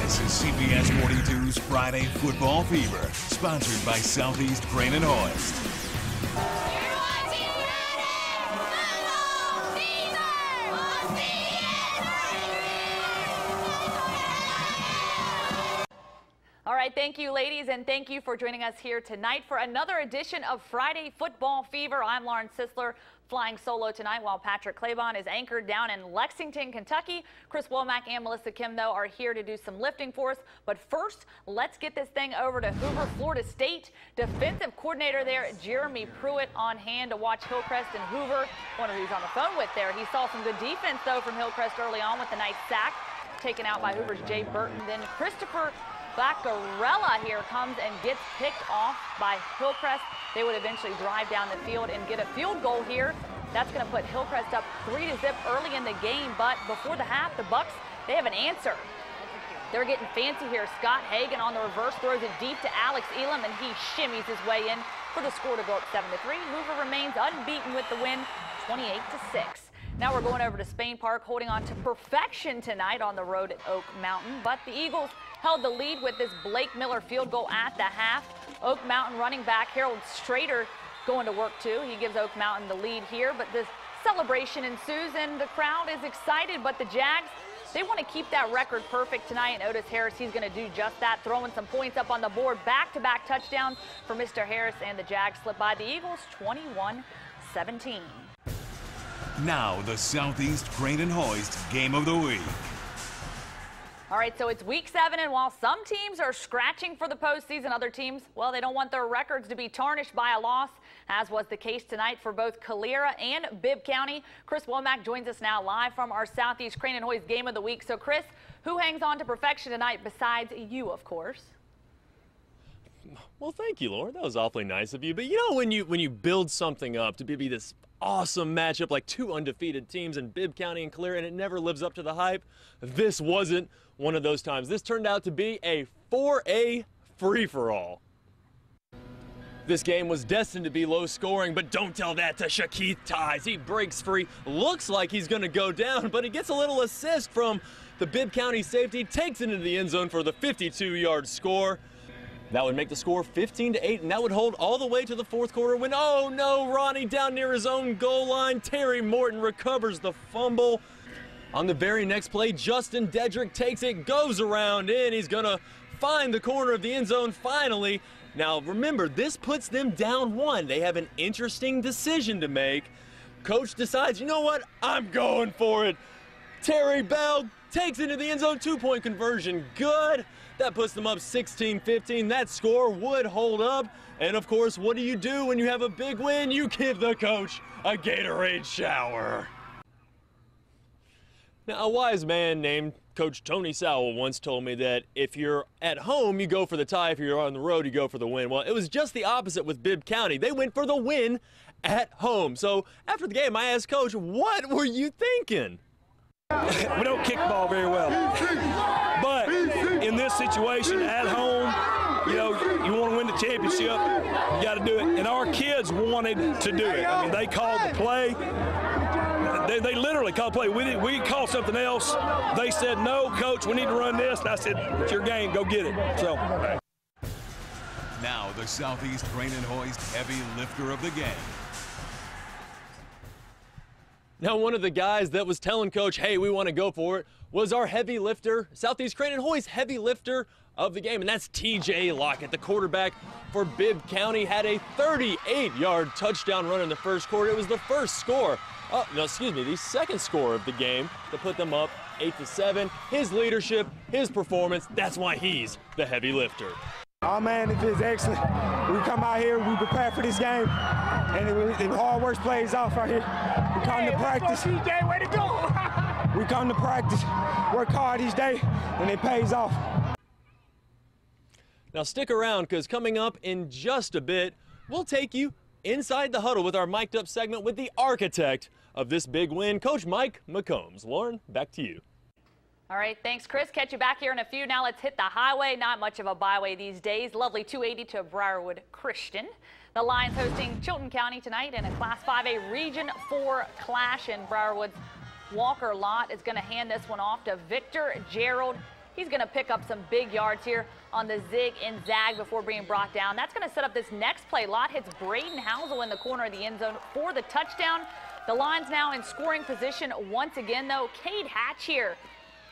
This is CBS 42's Friday Football Fever, sponsored by Southeast Crane and Hoist. All right, thank you, ladies, and thank you for joining us here tonight for another edition of Friday Football Fever. I'm Lauren Sisler, flying solo tonight while Patrick Claybon is anchored down in Lexington, Kentucky. Chris Womack and Melissa Kim, though, are here to do some lifting for us. But first, let's get this thing over to Hoover, Florida State. Defensive coordinator there, Jeremy Pruitt, on hand to watch Hillcrest and Hoover. Wonder who he's on the phone with there. He saw some good defense, though, from Hillcrest early on with a nice sack taken out by Hoover's Jay Burton. Then Christopher Baccarella here comes and gets picked off by Hillcrest. They would eventually drive down the field and get a field goal here. That's going to put Hillcrest up 3-0 early in the game, but before the half, the Bucks, they have an answer. They're getting fancy here. Scott Hagan on the reverse throws it deep to Alex Elam, and he shimmies his way in for the score to go up 7-3. Hoover remains unbeaten with the win, 28-6. Now we're going over to Spain Park, holding on to perfection tonight on the road at Oak Mountain. But the Eagles held the lead with this Blake Miller field goal at the half. Oak Mountain running back Harold Strader going to work too. He gives Oak Mountain the lead here, but this celebration ensues and the crowd is excited. But the Jags, they want to keep that record perfect tonight, and Otis Harris, he's going to do just that, throwing some points up on the board. Back-to-back touchdowns for Mr. Harris, and the Jags slip by the Eagles 21-17. Now the Southeast Crane and Hoist Game of the Week. All right, so it's week 7, and while some teams are scratching for the postseason, other teams, well, they don't want their records to be tarnished by a loss, as was the case tonight for both Calera and Bibb County. Chris Womack joins us now live from our Southeast Crane and Hoist Game of the Week. So, Chris, who hangs on to perfection tonight besides you, of course? Well, thank you, Lauren. That was awfully nice of you. But you know, when you build something up to be this awesome matchup, like two undefeated teams in Bibb County and Calera, and it never lives up to the hype, this wasn't one of those times. This turned out to be a 4A free-for-all. This game was destined to be low scoring, but don't tell that to Shakeith Ties. He breaks free, looks like he's going to go down, but he gets a little assist from the Bibb County safety, takes it into the end zone for the 52-yard score. That would make the score 15-8, and that would hold all the way to the fourth quarter when, oh no, Ronnie down near his own goal line. Terry Morton recovers the fumble. On the very next play, Justin Dedrick takes it, goes around in. He's going to find the corner of the end zone finally. Now, remember, this puts them down 1. They have an interesting decision to make. Coach decides, you know what, I'm going for it. Terry Bell takes it into the end zone, 2-point conversion, good. That puts them up 16-15. That score would hold up. And, of course, what do when you have a big win? You give the coach a Gatorade shower. Now, a wise man named Coach Tony Sowell once told me that if you're at home, you go for the tie. If you're on the road, you go for the win. Well, it was just the opposite with Bibb County. They went for the win at home. So, after the game, I asked Coach, what were you thinking? We don't kick the ball very well, but in this situation at home, you know, you want to win the championship, you got to do it. And our kids wanted to do it. I mean, they called the play. They literally called the play. We called something else. They said, no, Coach, we need to run this. And I said, it's your game. Go get it. So. Now the Southeast Crane and Hoist heavy lifter of the game. Now, one of the guys that was telling Coach, hey, we want to go for it, was our heavy lifter, Southeast Crane and Hoist heavy lifter of the game, and that's TJ Lockett. The quarterback for Bibb County had a 38-yard touchdown run in the first quarter. It was the first score, the second score of the game to put them up 8-7. His leadership, his performance, that's why he's the heavy lifter. Oh man, it feels excellent. We come out here, we prepare for this game, and the hard work plays off right here. We come to practice. TJ, way to go! We come to practice, work hard each day, and it pays off. Now stick around, because coming up in just a bit, we'll take you inside the huddle with our mic'd up segment with the architect of this big win, Coach Mike McCombs. Lauren, back to you. All right, thanks, Chris. Catch you back here in a few. Now let's hit the highway. Not much of a byway these days. Lovely 280 to Briarwood Christian. The Lions hosting Chilton County tonight in a Class 5A Region 4 clash, and Briarwood's Walker Lott is going to hand this one off to Victor Gerald He's going to pick up some big yards here on the zig and zag before being brought down. That's going to set up this next play. Lott hits Braden Housel in the corner of the end zone for the touchdown. The Lions now in scoring position once again, though. Cade Hatch here.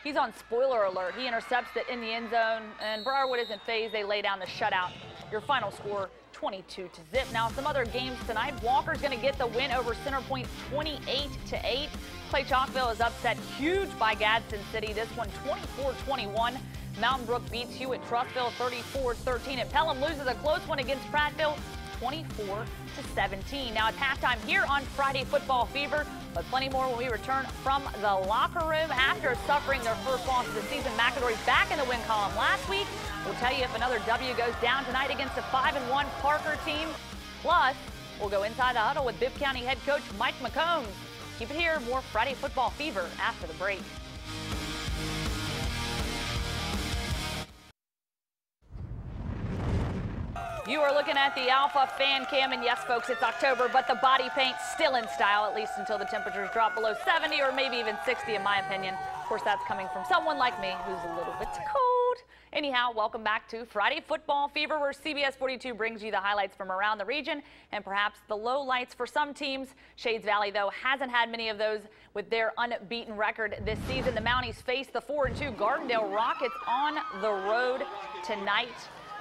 He's on spoiler alert. He intercepts it in the end zone, and Briarwood isn't phased. They lay down the shutout. Your final score, 22-0. Now, some other games tonight. Walker's going to get the win over Center Point, 28-8. Clay Chalkville is upset huge by Gadsden City. This one, 24-21. Mountain Brook beats Hewitt Trussville, 34-13. And Pelham loses a close one against Prattville, 24-17. Now, it's halftime here on Friday Football Fever, but plenty more when we return from the locker room. After suffering their first loss of the season, McAdory's back in the win column last week. We'll tell you if another W goes down tonight against a 5-1 Parker team. Plus, we'll go inside the huddle with Bibb County head coach Mike McCombs. Keep it here, more Friday Football Fever after the break. You are looking at the Alpha Fan Cam, and yes, folks, it's October, but the body paint still in style, at least until the temperatures drop below 70 or maybe even 60, in my opinion. Of course, that's coming from someone like me who's a little bit cold. Anyhow, welcome back to Friday Football Fever, where CBS 42 brings you the highlights from around the region and perhaps the lowlights for some teams. Shades Valley, though, hasn't had many of those with their unbeaten record this season. The Mounties face the 4-2 Gardendale Rockets on the road tonight.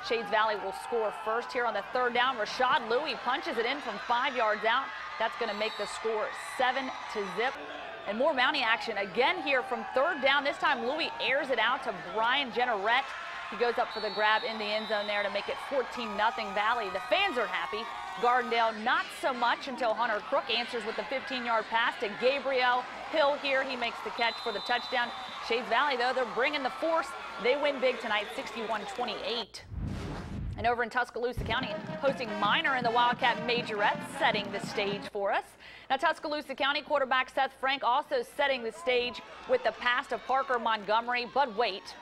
Shades Valley will score first here on the third down. Rashad Louie punches it in from 5 yards out. That's going to make the score 7-0. And more Mountie action again here from third down. This time Louie airs it out to Brian Generette. He goes up for the grab in the end zone there to make it 14-0 Valley. The fans are happy. Gardendale not so much until Hunter Crook answers with the 15-yard pass to Gabriel Hill here. He makes the catch for the touchdown. Shades Valley, though, they're bringing the force. They win big tonight, 61-28. And over in Tuscaloosa County, hosting Minor in the Wildcat Majorette, setting the stage for us. Now, Tuscaloosa County quarterback Seth Frank also setting the stage with the pass to Parker Montgomery. But wait,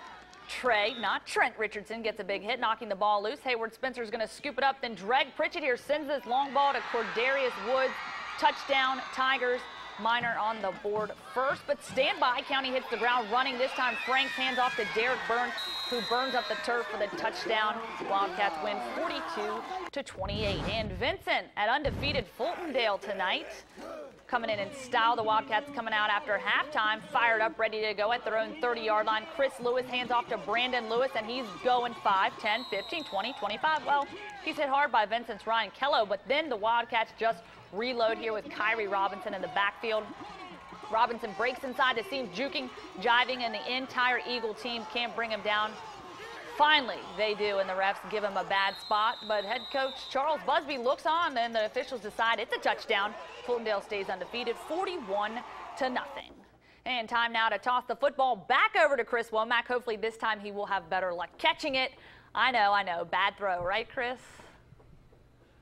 Trey, not Trent Richardson, gets a big hit, knocking the ball loose. Hayward Spencer's going to scoop it up. Then Dreg Pritchett here sends this long ball to Cordarius Woods. Touchdown, Tigers. Minor on the board first, but stand by. County hits the ground running. This time Frank's hands off to Derek Burns, who burns up the turf for the touchdown. Wildcats win 42-28. And Vincent at undefeated Fultondale tonight. Coming in style, the Wildcats coming out after halftime, fired up, ready to go at their own 30-yard line. Chris Lewis hands off to Brandon Lewis, and he's going 5, 10, 15, 20, 25. Well, he's hit hard by Vincent's Ryan Kello, but then the Wildcats just reload here with Kyrie Robinson in the backfield. Robinson breaks inside the seam, juking, jiving, and the entire Eagle team can't bring him down. Finally, they do, and the refs give him a bad spot, but head coach Charles Busby looks on, and the officials decide it's a touchdown. Fultondale stays undefeated, 41-0. And time now to toss the football back over to Chris Womack. Hopefully this time he will have better luck catching it. I know, bad throw, right, Chris?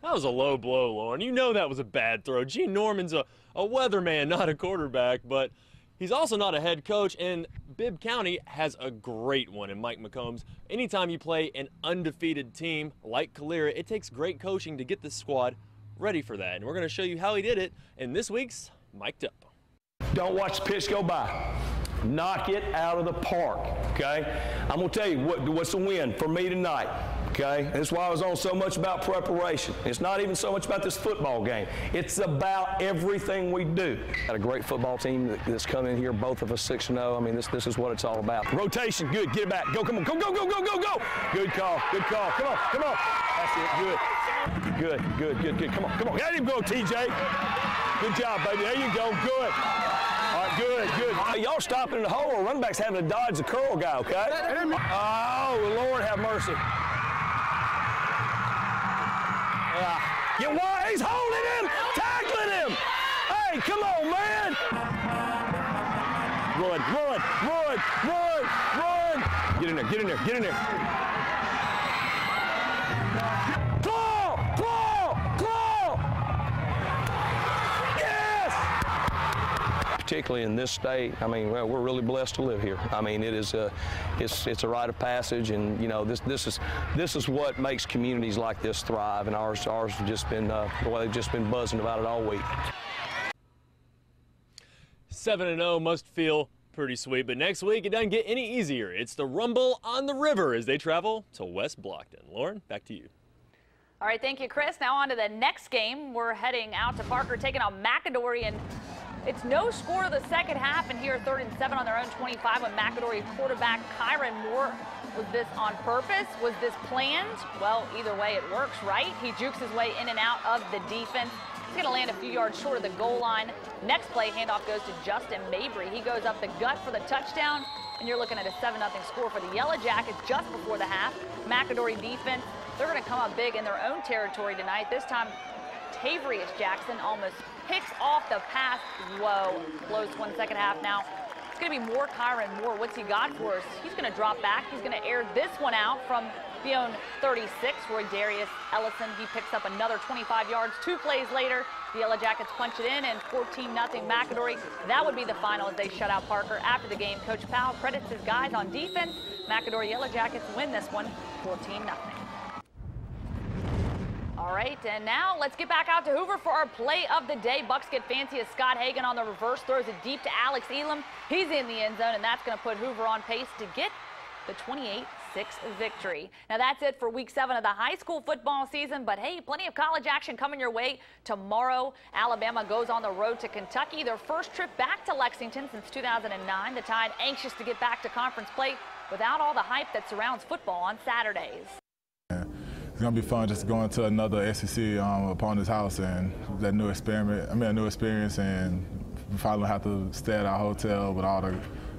That was a low blow, Lauren. You know that was a bad throw. Gene Norman's a weatherman, not a quarterback, but he's also not a head coach, and Bibb County has a great one in Mike McCombs. Anytime you play an undefeated team like Calera, it takes great coaching to get this squad ready for that, and we're going to show you how he did it in this week's Mic'd Up. Don't watch the pitch go by. Knock it out of the park, okay? I'm going to tell you what's the win for me tonight, okay? That's why I was on so much about preparation. It's not even so much about this football game. It's about everything we do. Got a great football team that's coming in here, both of us 6-0. I mean, this is what it's all about. Rotation, good. Get it back. Go, come on. Go, go, go, go, go, go. Good call. Good call. Come on, come on. That's it. Good. Good, good, good, good. Come on, come on. Let him go, TJ. Good job, baby. There you go. Good. All right, good, good. Hey, y'all stopping in the hole or running back's having to dodge the curl guy, okay? Oh, Lord have mercy. Get wide. He's holding him, tackling him. Hey, come on, man. Run, run, run, run, run. Get in there, get in there, get in there. Particularly in this state, I mean, well, we're really blessed to live here. I mean, it is it's a rite of passage, and you know, this is what makes communities like this thrive. And ours has just been well, they've just been buzzing about it all week. 7-0 must feel pretty sweet, but next week it doesn't get any easier. It's the Rumble on the River as they travel to West Blockton. Lauren, back to you. All right, thank you, Chris. Now on to the next game. We're heading out to Parker, taking on McAdory, and it's no score of the second half, and here 3rd and 7 on their own 25 when McAdory quarterback Kyron Moore. Was this on purpose? Was this planned? Well, either way, it works, right? He jukes his way in and out of the defense. He's going to land a few yards short of the goal line. Next play, handoff goes to Justin Mabry. He goes up the gut for the touchdown, and you're looking at a 7-0 score for the Yellow Jackets just before the half. McAdory defense, they're going to come up big in their own territory tonight. This time, Tavarius Jackson almost picks off the pass. Whoa, close 1 second half now. It's going to be more Kyron Moore. What's he got for us? He's going to drop back. He's going to air this one out from the own 36. Roy Darius Ellison, he picks up another 25 yards. 2 plays later, the Yellow Jackets punch it in, and 14-0 McAdory. That would be the final as they shut out Parker. After the game, Coach Powell credits his guys on defense. McAdory Yellow Jackets win this one 14-0. All right, and now let's get back out to Hoover for our play of the day. Bucks get fancy as Scott Hagan on the reverse throws it deep to Alex Elam. He's in the end zone, and that's going to put Hoover on pace to get the 28-6 victory. Now that's it for week 7 of the high school football season, but hey, plenty of college action coming your way tomorrow. Alabama goes on the road to Kentucky, their first trip back to Lexington since 2009. The Tide anxious to get back to conference play without all the hype that surrounds football on Saturdays. It's gonna be fun just going to another SEC opponent's house and that new experience, and we finally have to stay at our hotel with all the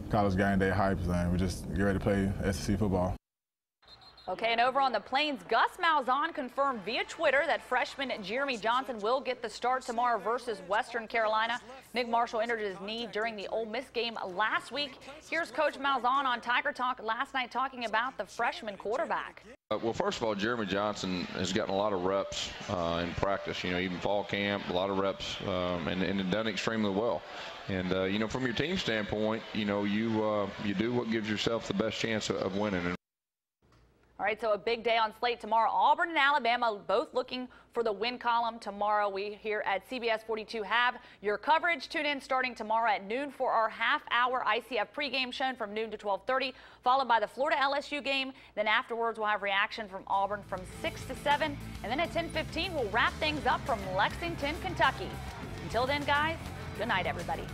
college game day hypes, and we just get ready to play SEC football. Okay, and over on the Plains, Gus Malzahn confirmed via Twitter that freshman Jeremy Johnson will get the start tomorrow versus Western Carolina. Nick Marshall injured his knee during the Ole Miss game last week. Here's Coach Malzahn on Tiger Talk last night talking about the freshman quarterback. Well, first of all, Jeremy Johnson has gotten a lot of reps in practice, even fall camp, a lot of reps, and done extremely well. And, from your team standpoint, you do what gives yourself the best chance of winning. All right, so a big day on slate tomorrow. Auburn and Alabama both looking for the win column tomorrow. We here at CBS 42 have your coverage. Tune in starting tomorrow at noon for our half-hour ICF pregame shown from noon to 12:30, followed by the Florida LSU game. Then afterwards, we'll have reaction from Auburn from 6 to 7. And then at 10:15, we'll wrap things up from Lexington, Kentucky. Until then, guys, good night, everybody.